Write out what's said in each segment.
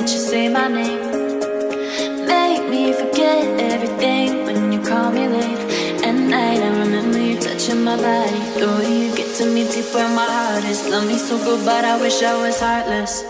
that you say my name. Make me forget everything when you call me late at night. I remember you touching my body, the way you get to me deep where my heart is. Love me so good, but I wish I was heartless.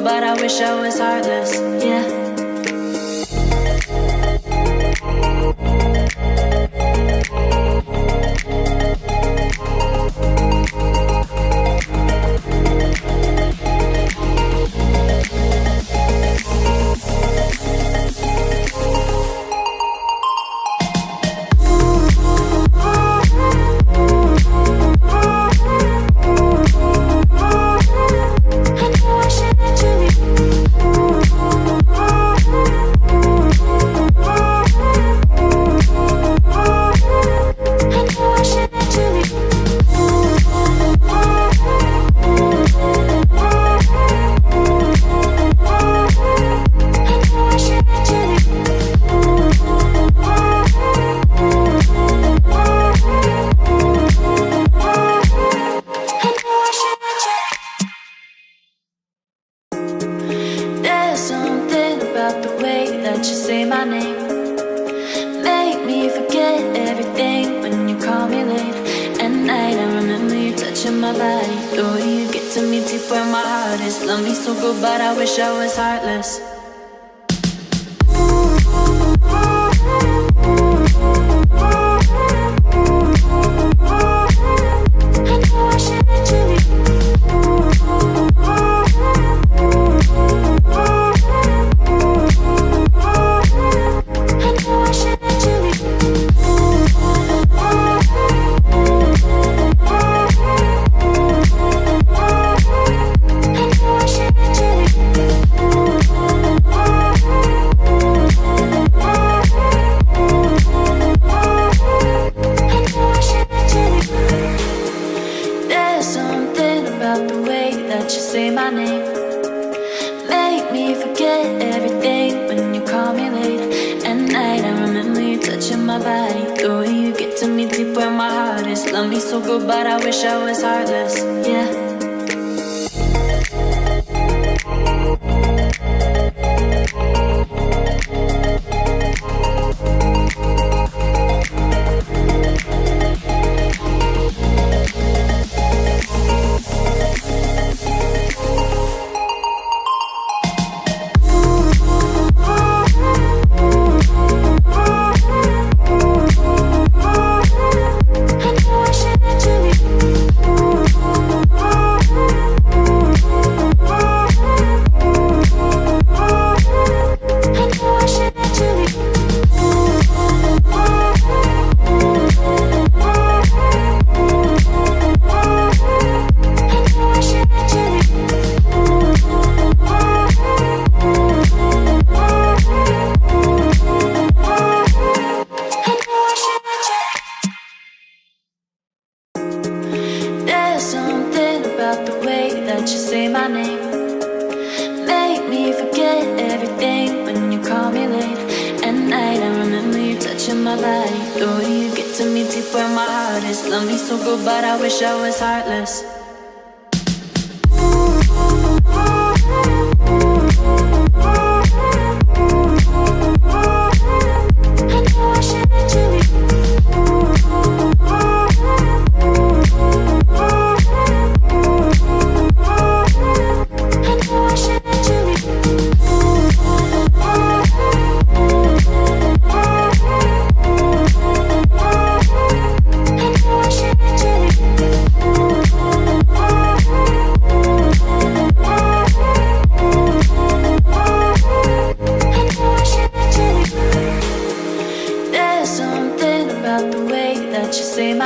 But I wish I was heartless, yeah. Love me so good, but I wish I was heartless. Love me so good, but I wish I was heartless, yeah. Love me so good, but I wish I was heartless.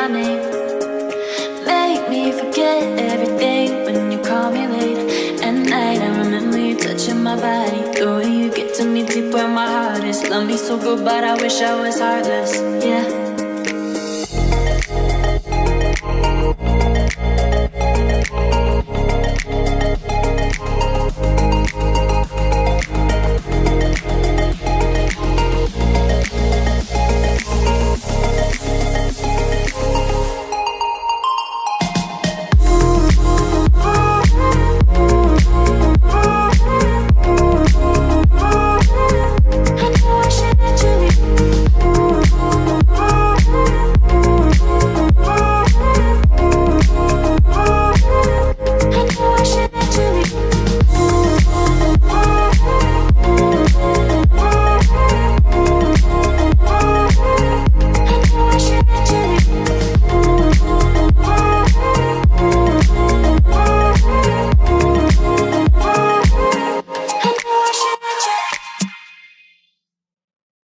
my name. Make me forget everything when you call me late at night. I remember you touching my body, the way you get to me deep where my heart is. Love me so good, but I wish I was heartless. Yeah.